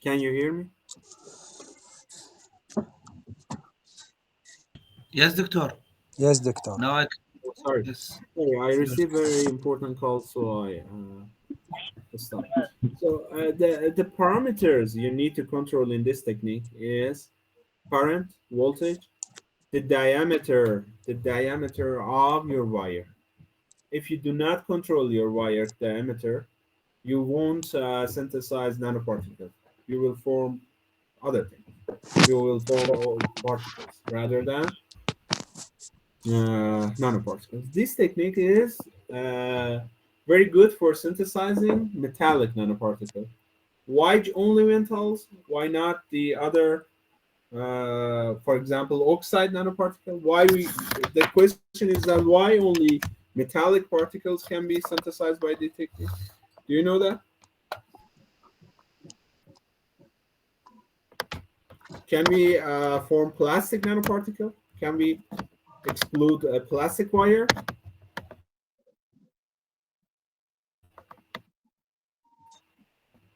Can you hear me? Yes, doctor. Yes, doctor. Now I Oh, sorry. yes. Sorry, I Yes. received very important call, so I stopped. So the parameters you need to control in this technique is current, voltage, the diameter of your wire. If you do not control your wire diameter, you won't synthesize nanoparticles. You will form other things. You will form all particles rather than nanoparticles. This technique is very good for synthesizing metallic nanoparticles. Why only metals? Why not the other, for example, oxide nanoparticle? Why we? The question is that why only metallic particles can be synthesized by the technique? Do you know that? Can we form plastic nanoparticle? Can we exclude a plastic wire?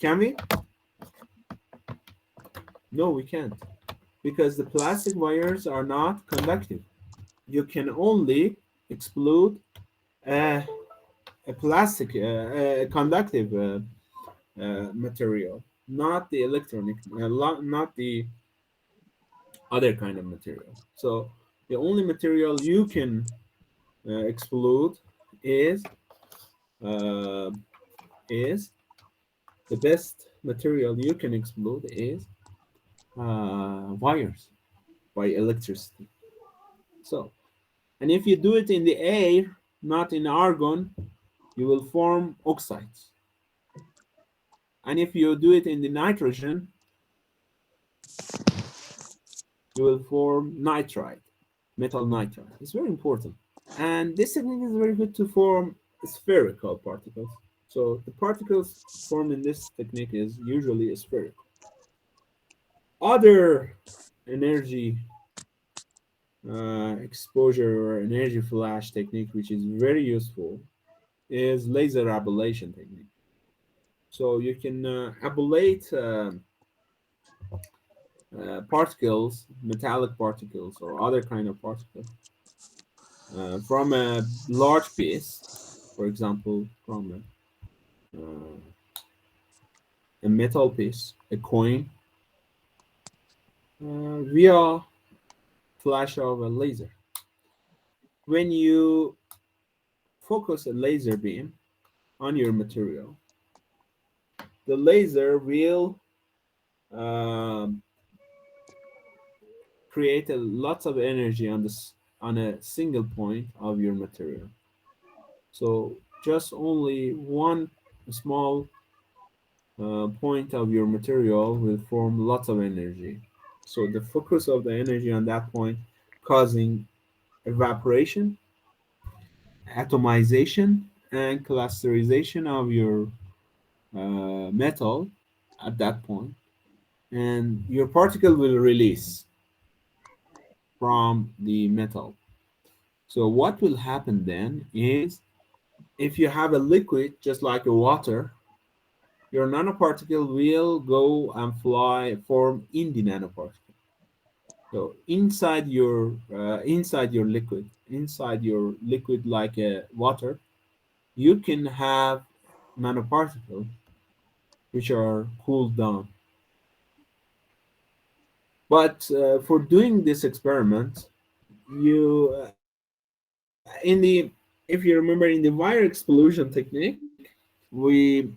Can we? No, we can't. Because the plastic wires are not conductive. You can only exclude a, a plastic, a conductive material, not the electronic, not the other kind of material. So the only material you can exclude is uh, is the best material you can exclude is wires by electricity. So, and if you do it in the air, not in argon, you will form oxides. And if you do it in the nitrogen, you will form nitride, metal nitride. It's very important. And this technique is very good to form spherical particles. So the particles formed in this technique is usually spherical. Other energy exposure or energy flash technique, which is very useful, is laser ablation technique. So you can ablate particles, metallic particles, or other kind of particles from a large piece, for example, from a metal piece, a coin, via flash of a laser. When you focus a laser beam on your material, the laser will um, create a lots of energy on this on a single point of your material. So just only one small point of your material will form lots of energy. So the focus of the energy on that point causing evaporation, atomization, and clusterization of your metal at that point, and your particle will release from the metal. So what will happen then is if you have a liquid just like a water, your nanoparticle will go and fly form in the nanoparticle. So inside your liquid like a water, you can have nanoparticles which are cooled down. But for doing this experiment, you in the if you remember in the wire explosion technique, we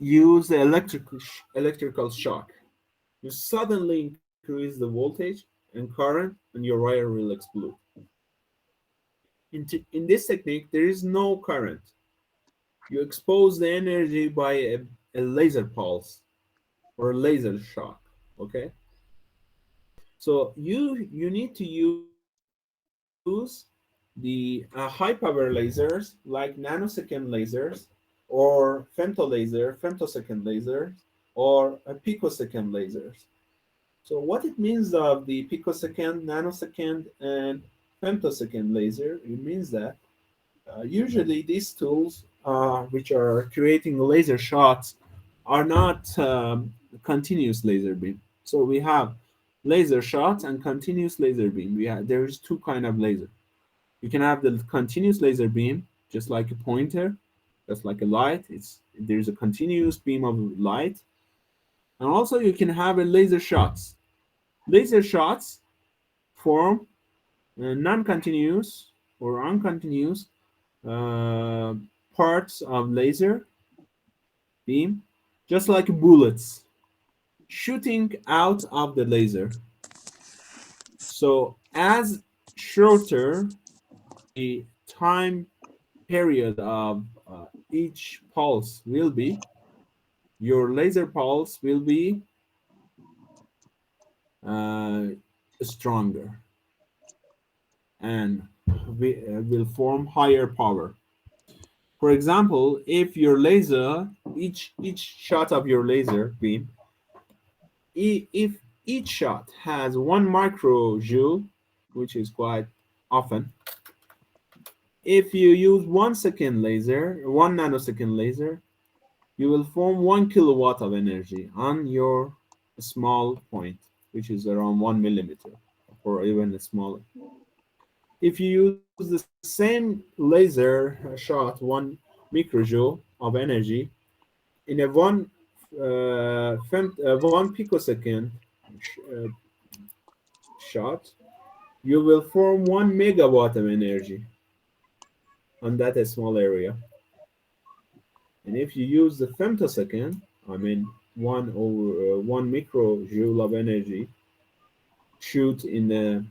use the electrical shock. You suddenly increase the voltage and current, and your wire will explode. In this technique, there is no current. You expose the energy by a laser pulse or a laser shock. Okay, so you need to use the high power lasers like nanosecond lasers or femtosecond lasers or a picosecond lasers. So what it means of the picosecond, nanosecond, and femtosecond laser, it means that usually these tools, which are creating laser shots, are not continuous laser beam. So we have laser shots and continuous laser beam. There's two kind of laser. You can have the continuous laser beam, just like a pointer, just like a light. There's a continuous beam of light, and also you can have a laser shots. Laser shots form non-continuous or uncontinuous uh, parts of laser beam, just like bullets shooting out of the laser. So as shorter the time period of each pulse will be, your laser pulse will be uh, stronger and will form higher power. For example, if your laser, each shot of your laser beam, if each shot has 1 microjoule, which is quite often, if you use 1 second laser, 1 nanosecond laser, you will form 1 kilowatt of energy on your small point, which is around 1 millimeter or even smaller. If you use the same laser shot, 1 microjoule of energy, in a 1 picosecond uh, shot, you will form 1 megawatt of energy on that small area. And if you use the femtosecond, I mean 1 microjoule of energy, shoot in a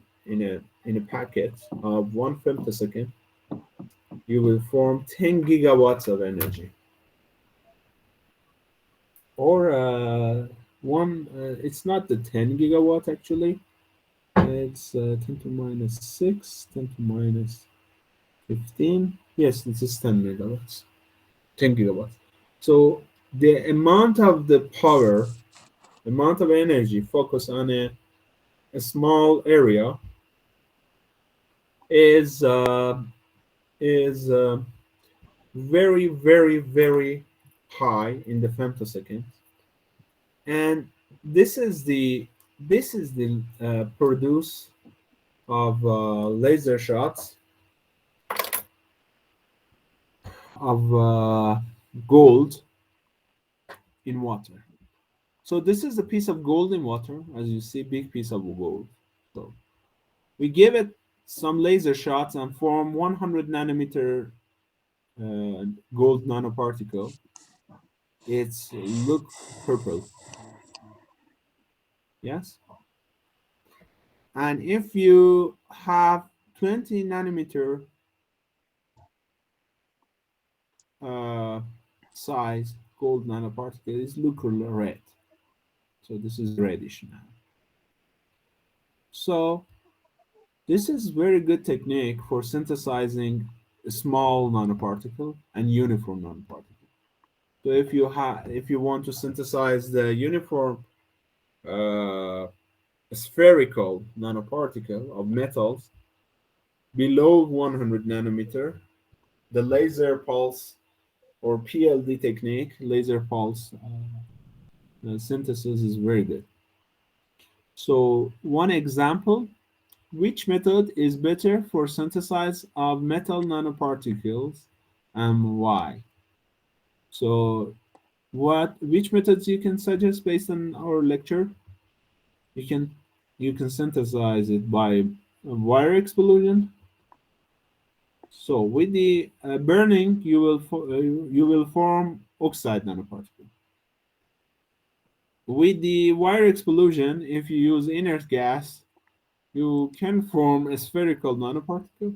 packet of 1 femtosecond, you will form 10 gigawatts of energy. Or it's not the 10 gigawatt actually. It's 10 to minus 6, 10 to minus 15. Yes, this is 10 megawatts, 10 gigawatts. So the amount of the power, amount of energy focused on a small area is very, very, very high in the femtosecond, and this is the produce of laser shots of gold in water. So this is a piece of gold in water, as you see, big piece of gold. So we give it some laser shots and form 100 nanometer gold nanoparticle. It's look purple. Yes. And if you have 20 nanometer uh, size gold nanoparticle, it's look red. So this is reddish now. So this is very good technique for synthesizing a small nanoparticle and uniform nanoparticle. So if you want to synthesize the uniform uh, spherical nanoparticle of metals below 100 nanometer, the laser pulse or PLD technique, laser pulse synthesis is very good. So one example, which method is better for synthesis of metal nanoparticles and why? So which methods you can suggest based on our lecture? You can you can synthesize it by wire explosion. So with the burning, you will form oxide nanoparticle. With the wire explosion, if you use inert gas, you can form a spherical nanoparticle.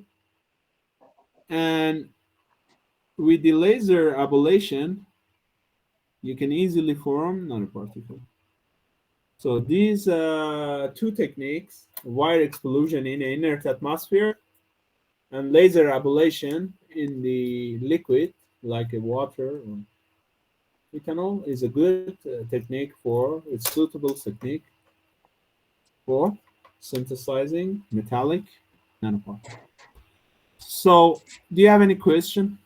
And with the laser ablation, you can easily form nanoparticle. So these two techniques, wire explosion in an inert atmosphere and laser ablation in the liquid, like a water or ethanol, is a good technique for, it's suitable technique for synthesizing metallic nanoparticles. So, do you have any question?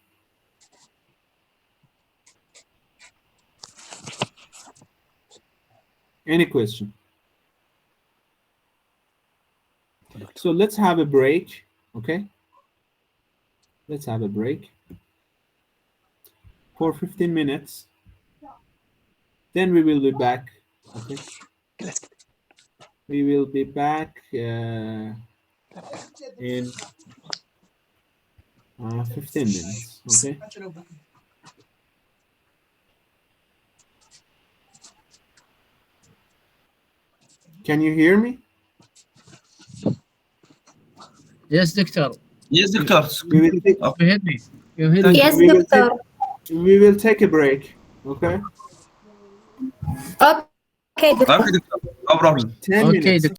Any question? So let's have a break, okay? Let's have a break for 15 minutes. Then we will be back, okay? We will be back in 15 minutes, okay? Can you hear me? Yes, doctor. Yes, doctor. We will take, You hear me? You hear Thank me? you. Yes, we will doctor. we will take a break, okay? Okay, doctor. Okay, doctor. No problem. 10 Okay, minutes. doctor.